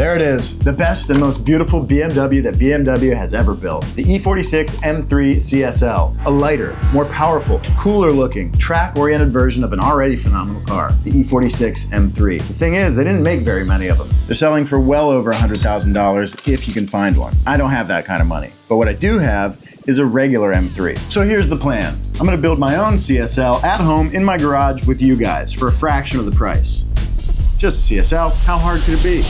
There it is, the best and most beautiful BMW that BMW has ever built. The E46 M3 CSL, a lighter, more powerful, cooler looking, track-oriented version of an already phenomenal car, the E46 M3. The thing is, they didn't make very many of them. They're selling for well over $100,000 if you can find one. I don't have that kind of money, but what I do have is a regular M3. So here's the plan. I'm gonna build my own CSL at home in my garage with you guys for a fraction of the price. Just a CSL, how hard could it be?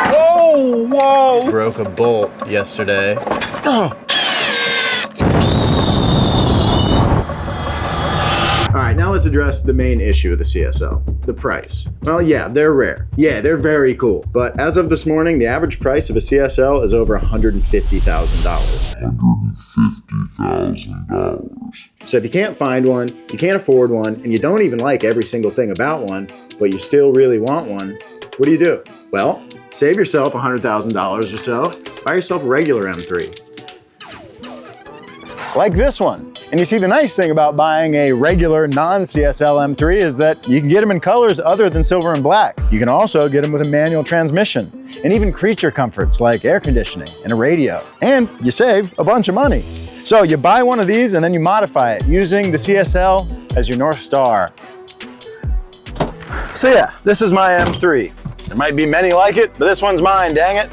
Oh, whoa! Broke a bolt yesterday. Oh. All right, now let's address the main issue of the CSL, the price. Well, yeah, they're rare. Yeah, they're very cool. But as of this morning, the average price of a CSL is over $150,000. $150,000. So if you can't find one, you can't afford one, and you don't even like every single thing about one, but you still really want one, what do? Well, save yourself $100,000 or so, buy yourself a regular M3. Like this one. And you see, the nice thing about buying a regular non-CSL M3 is that you can get them in colors other than silver and black. You can also get them with a manual transmission and even creature comforts like air conditioning and a radio. And you save a bunch of money. So you buy one of these and then you modify it using the CSL as your North Star. So yeah, this is my M3. There might be many like it, but this one's mine, dang it.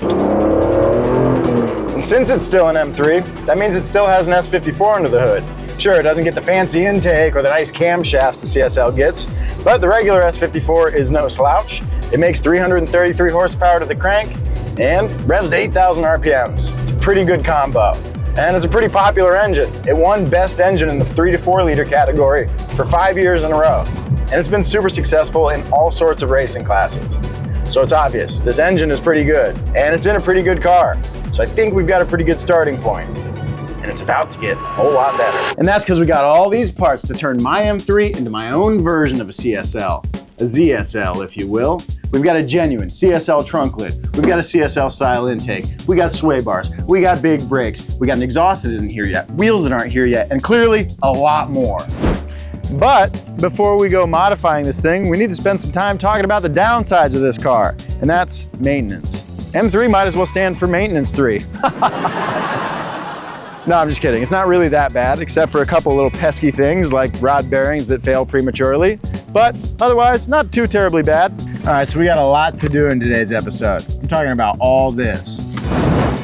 And since it's still an M3, that means it still has an S54 under the hood. Sure, it doesn't get the fancy intake or the nice camshafts the CSL gets, but the regular S54 is no slouch. It makes 333 horsepower to the crank and revs to 8,000 RPMs. It's a pretty good combo. And it's a pretty popular engine. It won best engine in the 3 to 4 liter category for 5 years in a row. And it's been super successful in all sorts of racing classes. So it's obvious, this engine is pretty good, and it's in a pretty good car. So I think we've got a pretty good starting point. And it's about to get a whole lot better. And that's because we got all these parts to turn my M3 into my own version of a CSL. A ZSL, if you will. We've got a genuine CSL trunk lid. We've got a CSL style intake. We got sway bars. We got big brakes. We got an exhaust that isn't here yet, wheels that aren't here yet, and clearly a lot more. But before we go modifying this thing, we need to spend some time talking about the downsides of this car, and that's maintenance. M3 might as well stand for maintenance 3. No, I'm just kidding. It's not really that bad, except for a couple little pesky things like rod bearings that fail prematurely, but otherwise not too terribly bad. All right, so we got a lot to do in today's episode. I'm talking about all this.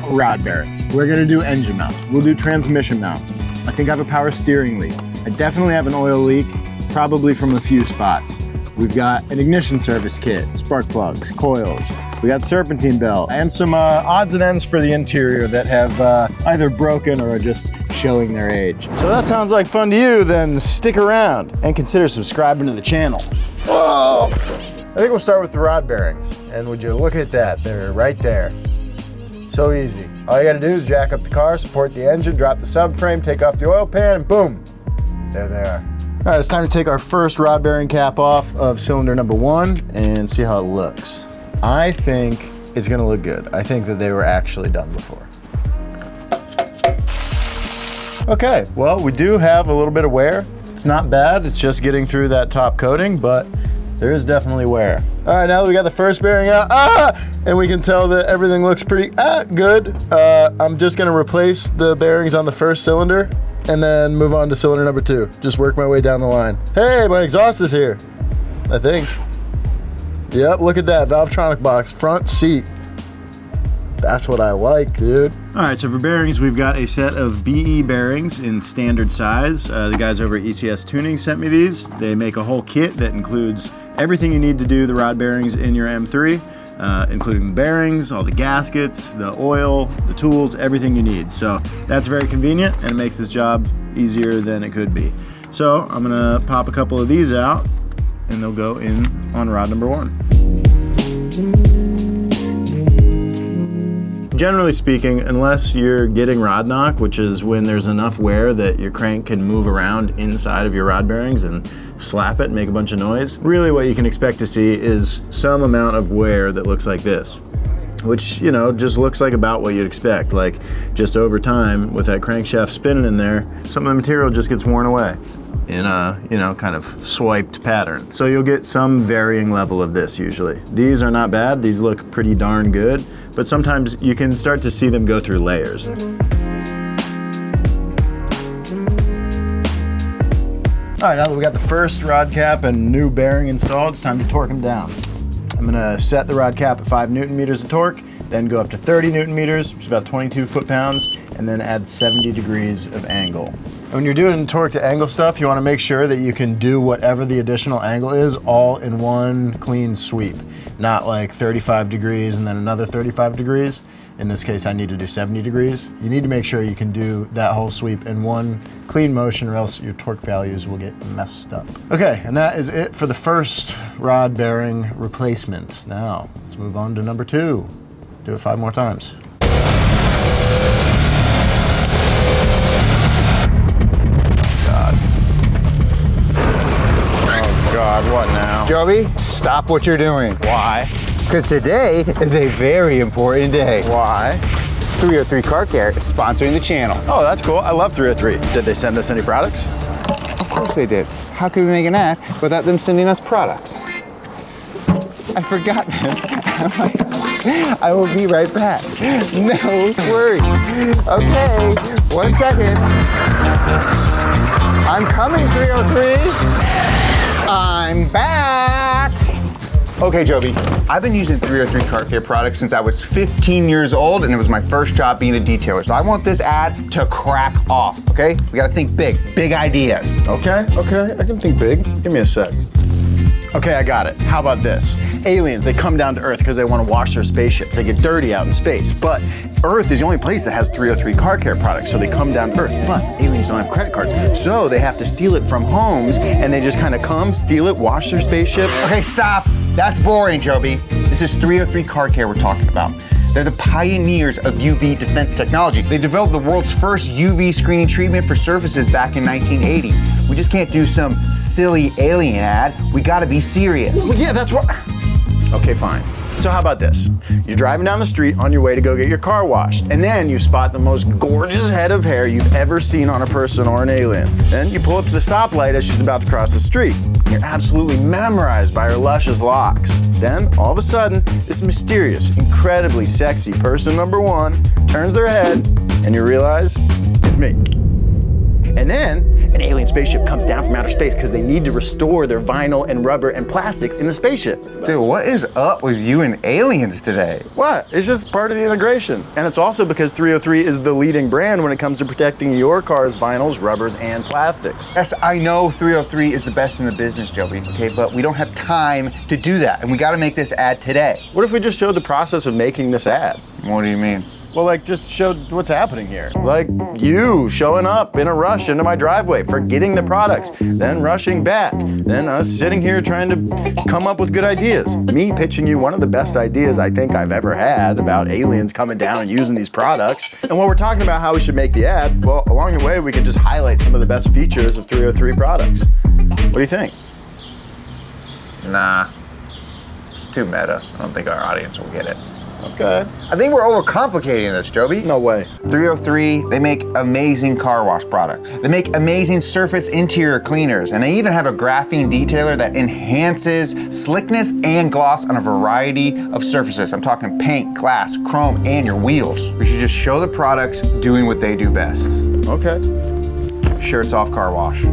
Rod bearings. We're gonna do engine mounts. We'll do transmission mounts. I think I have a power steering leak. I definitely have an oil leak, probably from a few spots. We've got an ignition service kit, spark plugs, coils. We got serpentine belt and some odds and ends for the interior that have either broken or are just showing their age. So that sounds like fun to you, then stick around and consider subscribing to the channel. Whoa! I think we'll start with the rod bearings. And would you look at that, they're right there. So easy. All you gotta do is jack up the car, support the engine, drop the subframe, take off the oil pan, and boom, there they are. All right, it's time to take our first rod bearing cap off of cylinder number 1 and see how it looks. I think it's gonna look good. I think that they were actually done before. Okay, well, we do have a little bit of wear. It's not bad, it's just getting through that top coating, but there is definitely wear. All right, now that we got the first bearing out, and we can tell that everything looks pretty good. I'm just gonna replace the bearings on the first cylinder and then move on to cylinder number 2. Just work my way down the line. Hey, my exhaust is here, I think. Yep, look at that, Valvetronic box, front seat. That's what I like, dude. All right, so for bearings, we've got a set of BE bearings in standard size. The guys over at ECS Tuning sent me these. They make a whole kit that includes everything you need to do the rod bearings in your M3, including the bearings, all the gaskets, the oil, the tools, everything you need. So that's very convenient, and it makes this job easier than it could be. So I'm gonna pop a couple of these out, and they'll go in on rod number 1. Generally speaking, unless you're getting rod knock, which is when there's enough wear that your crank can move around inside of your rod bearings and slap it and make a bunch of noise, really what you can expect to see is some amount of wear that looks like this, which, you know, just looks like about what you'd expect. Like, just over time, with that crankshaft spinning in there, some of the material just gets worn away. in a, you know, kind of swiped pattern. So you'll get some varying level of this usually. These are not bad, these look pretty darn good, but sometimes you can start to see them go through layers. All right, now that we got the first rod cap and new bearing installed, it's time to torque them down. I'm gonna set the rod cap at 5 Newton meters of torque, then go up to 30 Newton meters, which is about 22 foot-pounds, and then add 70 degrees of angle. And when you're doing torque to angle stuff, you wanna make sure that you can do whatever the additional angle is all in one clean sweep, not like 35 degrees and then another 35 degrees. In this case, I need to do 70 degrees. You need to make sure you can do that whole sweep in one clean motion or else your torque values will get messed up. Okay, and that is it for the first rod bearing replacement. Now, let's move on to number 2. Do it 5 more times. Oh God, what now? Joby, stop what you're doing. Why? Because today is a very important day. Why? 303 Car Care is sponsoring the channel. Oh, that's cool. I love 303. Did they send us any products? Of course they did. How could we make an ad without them sending us products? I forgot that. I will be right back. No worries. Okay, 1 second. I'm coming, 303. I'm back. Okay, Joby, I've been using 303 Car Care products since I was 15 years old, and it was my first job being a detailer. So I want this ad to crack off, okay? We gotta think big ideas. Okay, I can think big. Give me a sec. Okay, I got it. How about this? Aliens, they come down to Earth because they want to wash their spaceships. They get dirty out in space, but Earth is the only place that has 303 Car Care products, so they come down to Earth. But aliens don't have credit cards, so they have to steal it from homes, and they just kind of come, steal it, wash their spaceship. Okay, stop. That's boring, Joby. This is 303 Car Care we're talking about. They're the pioneers of UV defense technology. They developed the world's first UV screening treatment for surfaces back in 1980. We just can't do some silly alien ad. We gotta be serious. Well, yeah, that's what. Okay, fine. So how about this? You're driving down the street on your way to go get your car washed, and then you spot the most gorgeous head of hair you've ever seen on a person or an alien. Then you pull up to the stoplight as she's about to cross the street. You're absolutely memorized by her luscious locks. Then, all of a sudden, this mysterious, incredibly sexy person number 1 turns their head, and you realize it's me. And then, an alien spaceship comes down from outer space because they need to restore their vinyl and rubber and plastics in the spaceship. Dude, what is up with you and aliens today? What? It's just part of the integration. And it's also because 303 is the leading brand when it comes to protecting your car's vinyls, rubbers, and plastics. Yes, I know 303 is the best in the business, Joby, okay, but we don't have time to do that, and we gotta make this ad today. What if we just showed the process of making this ad? What do you mean? Well, like, just show what's happening here. Like, you showing up in a rush into my driveway, forgetting the products, then rushing back, then us sitting here trying to come up with good ideas. Me pitching you one of the best ideas I think I've ever had about aliens coming down and using these products. And when we're talking about how we should make the ad, well, along the way, we can just highlight some of the best features of 303 products. What do you think? Nah, it's too meta. I don't think our audience will get it. Okay. I think we're overcomplicating this, Joby. No way. 303, they make amazing car wash products. They make amazing surface interior cleaners, and they even have a graphene detailer that enhances slickness and gloss on a variety of surfaces. I'm talking paint, glass, chrome, and your wheels. We should just show the products doing what they do best. Okay. Shirts off car wash.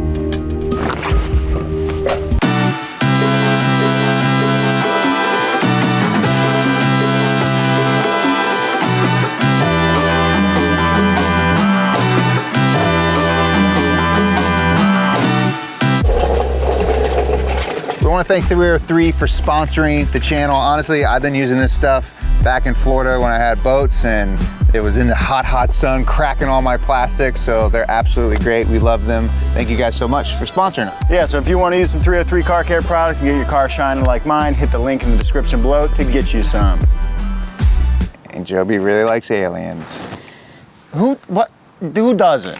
I want to thank 303 for sponsoring the channel. Honestly, I've been using this stuff back in Florida when I had boats, and it was in the hot sun cracking all my plastics, so they're absolutely great. We love them. Thank you guys so much for sponsoring them. Yeah, so if you want to use some 303 car care products and get your car shining like mine, hit the link in the description below to get you some. And Joby really likes aliens. Who doesn't?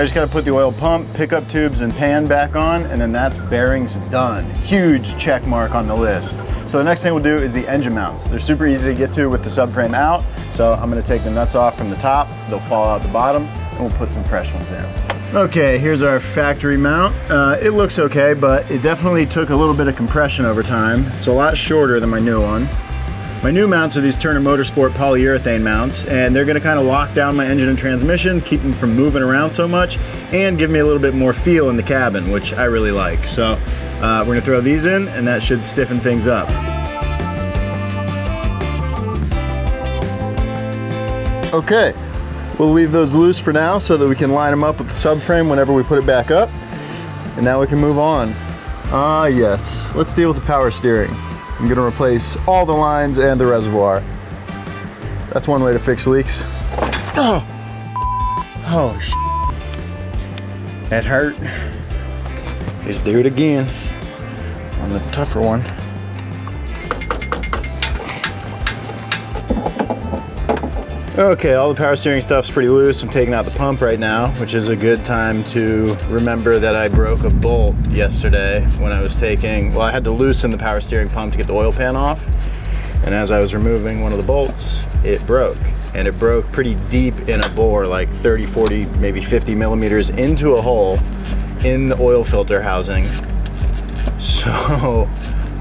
just gotta put the oil pump, pickup tubes, and pan back on, and then that's bearings done. Huge check mark on the list. So the next thing we'll do is the engine mounts. They're super easy to get to with the subframe out, so I'm gonna take the nuts off from the top, they'll fall out the bottom, and we'll put some fresh ones in. Okay, here's our factory mount. It looks okay, but it definitely took a little bit of compression over time. It's a lot shorter than my new one. My new mounts are these Turner Motorsport polyurethane mounts, and they're gonna kind of lock down my engine and transmission, keep them from moving around so much, and give me a little bit more feel in the cabin, which I really like. So we're gonna throw these in, and that should stiffen things up. Okay, we'll leave those loose for now so that we can line them up with the subframe whenever we put it back up. And now we can move on. Ah, yes, let's deal with the power steering. I'm gonna replace all the lines and the reservoir. That's one way to fix leaks. Oh, that hurt. Let's do it again on the tougher one. Okay, all the power steering stuff's pretty loose. I'm taking out the pump right now, which is a good time to remember that I broke a bolt yesterday when I was taking, well, I had to loosen the power steering pump to get the oil pan off. And as I was removing one of the bolts, it broke. And it broke pretty deep in a bore, like 30, 40, maybe 50 millimeters into a hole in the oil filter housing. So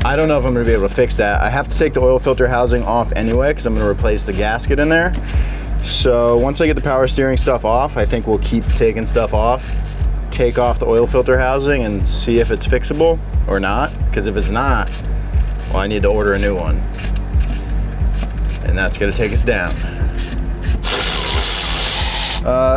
I don't know if I'm gonna be able to fix that. I have to take the oil filter housing off anyway because I'm gonna replace the gasket in there. So once I get the power steering stuff off, I think we'll keep taking stuff off, take off the oil filter housing and see if it's fixable or not. Because if it's not, well, I need to order a new one. And that's gonna take us down.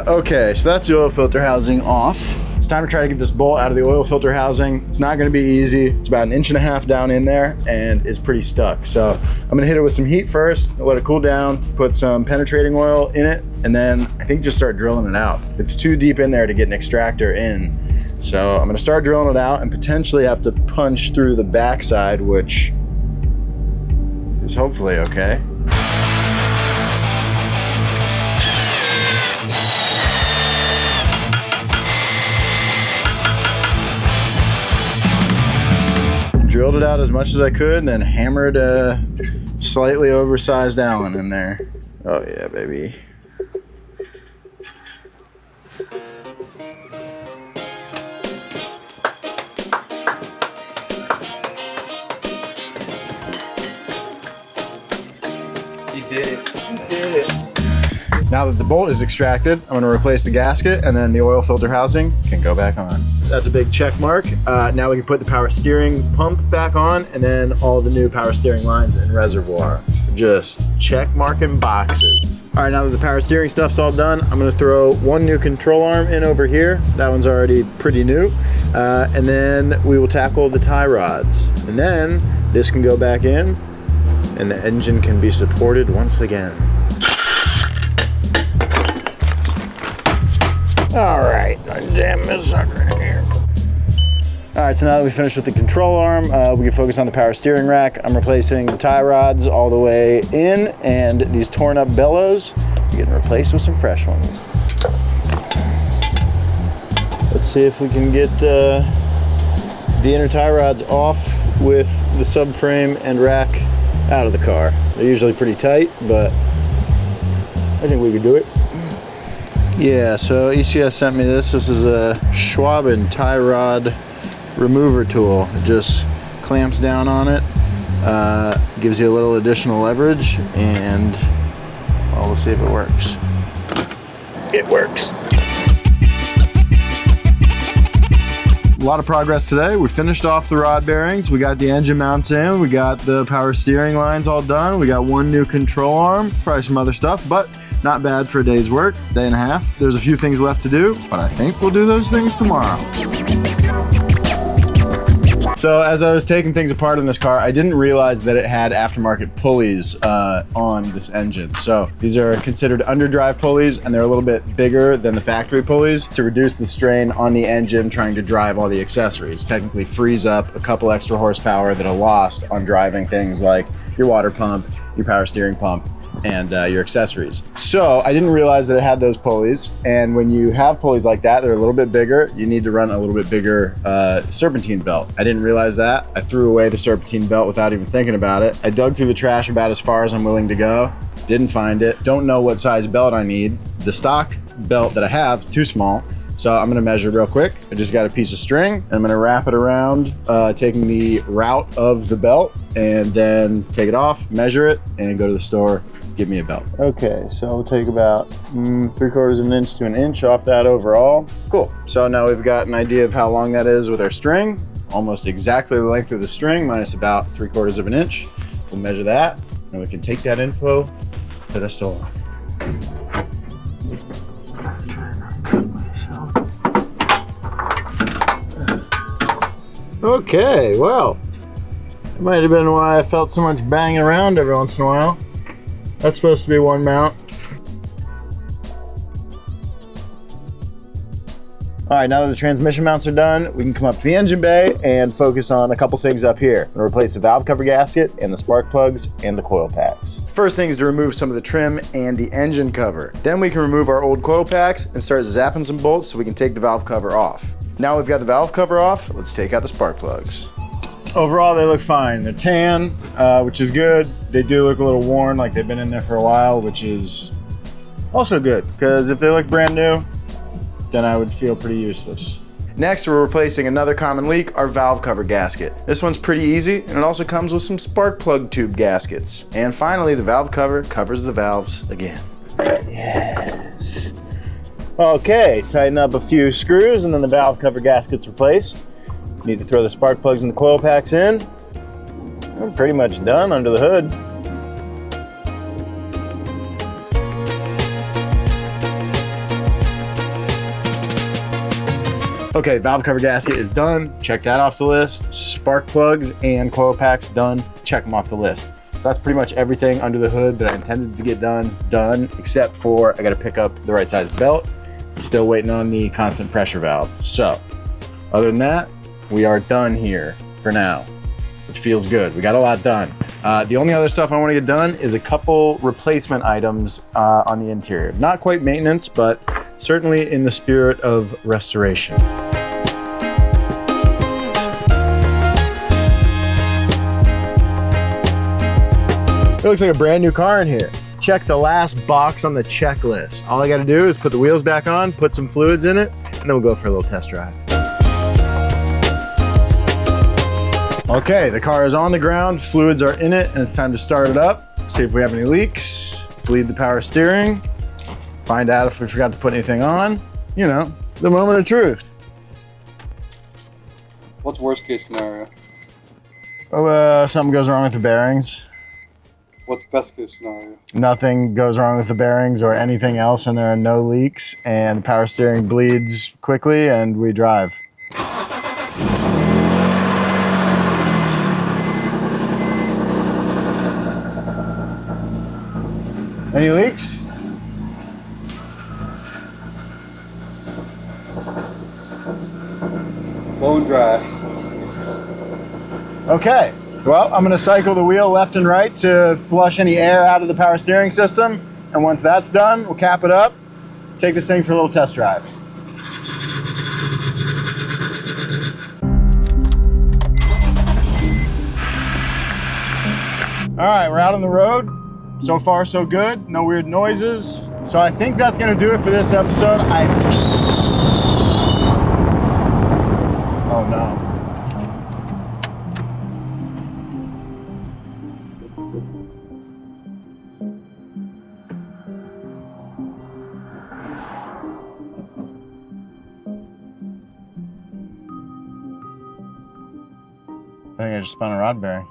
Okay, so that's the oil filter housing off. It's time to try to get this bolt out of the oil filter housing. It's not gonna be easy. It's about 1.5 inches down in there and it's pretty stuck. So I'm gonna hit it with some heat first, let it cool down, put some penetrating oil in it, and then I think just start drilling it out. It's too deep in there to get an extractor in. So I'm gonna start drilling it out and potentially have to punch through the backside, which is hopefully okay. Drilled it out as much as I could and then hammered a slightly oversized Allen in there. Oh yeah, baby. You did it. You did it. Now that the bolt is extracted, I'm gonna replace the gasket and then the oil filter housing can go back on. That's a big check mark. Now we can put the power steering pump back on and then all the new power steering lines and reservoir. Just check marking boxes. All right, now that the power steering stuff's all done, I'm gonna throw one new control arm in over here. That one's already pretty new. And then we will tackle the tie rods. And then this can go back in and the engine can be supported once again. All right, jam this sucker in here. All right, so now that we finished with the control arm, we can focus on the power steering rack. I'm replacing the tie rods all the way in, and these torn up bellows are getting replaced with some fresh ones. Let's see if we can get the inner tie rods off with the subframe and rack out of the car. They're usually pretty tight, but I think we could do it. Yeah, so ECS sent me this. This is a Jobe tie rod remover tool. It just clamps down on it, gives you a little additional leverage, and well, we'll see if it works. It works. A lot of progress today. We finished off the rod bearings. We got the engine mounts in. We got the power steering lines all done. We got one new control arm, probably some other stuff, but not bad for a day's work, day and a half. There's a few things left to do, but I think we'll do those things tomorrow. So as I was taking things apart in this car, I didn't realize that it had aftermarket pulleys on this engine. So these are considered underdrive pulleys, and they're a little bit bigger than the factory pulleys to reduce the strain on the engine trying to drive all the accessories. Technically frees up a couple extra horsepower that are lost on driving things like your water pump, your power steering pump, and your accessories. So I didn't realize that it had those pulleys, and when you have pulleys like that, they're a little bit bigger, you need to run a little bit bigger serpentine belt. I didn't realize that. I threw away the serpentine belt without even thinking about it. I dug through the trash about as far as I'm willing to go. Didn't find it. Don't know what size belt I need. The stock belt that I have, too small. So I'm gonna measure real quick. I just got a piece of string and I'm gonna wrap it around, taking the route of the belt, and then take it off, measure it, and go to the store, give me a belt. Okay, so we'll take about 3/4 of an inch to an inch off that overall. Cool, so now we've got an idea of how long that is with our string. Almost exactly the length of the string, minus about 3/4 of an inch. We'll measure that, and we can take that info to the store. Okay, well, it might have been why I felt so much banging around every once in a while. That's supposed to be one mount. All right, now that the transmission mounts are done, we can come up to the engine bay and focus on a couple things up here. I'm gonna replace the valve cover gasket and the spark plugs and the coil packs. First thing is to remove some of the trim and the engine cover. Then we can remove our old coil packs and start zapping some bolts so we can take the valve cover off. Now we've got the valve cover off, let's take out the spark plugs. Overall, they look fine. They're tan, which is good. They do look a little worn, like they've been in there for a while, which is also good, because if they look brand new, then I would feel pretty useless. Next, we're replacing another common leak, our valve cover gasket. This one's pretty easy, and it also comes with some spark plug tube gaskets. And finally, the valve cover covers the valves again. Yes. Okay, tighten up a few screws, and then the valve cover gasket's replaced. Need to throw the spark plugs and the coil packs in. We're pretty much done under the hood. Okay, valve cover gasket is done. Check that off the list. Spark plugs and coil packs done. Check them off the list. So that's pretty much everything under the hood that I intended to get done, except for I gotta pick up the right size belt. Still waiting on the constant pressure valve. So, other than that, we are done here for now, which feels good. We got a lot done. The only other stuff I want to get done is a couple replacement items on the interior. Not quite maintenance, but certainly in the spirit of restoration. It looks like a brand new car in here. Check the last box on the checklist. All I gotta do is put the wheels back on, put some fluids in it, and then we'll go for a little test drive. Okay, the car is on the ground, fluids are in it, and it's time to start it up. See if we have any leaks, bleed the power steering, find out if we forgot to put anything on. You know, the moment of truth. What's worst case scenario? Oh, something goes wrong with the bearings. What's best case scenario? Nothing goes wrong with the bearings or anything else, and there are no leaks, and the power steering bleeds quickly, and we drive. Any leaks? Bone dry. Okay, well, I'm gonna cycle the wheel left and right to flush any air out of the power steering system. And once that's done, we'll cap it up, take this thing for a little test drive. All right, we're out on the road. So far, so good. No weird noises. So I think that's gonna do it for this episode. Oh no. I think I just spun a rod bearing.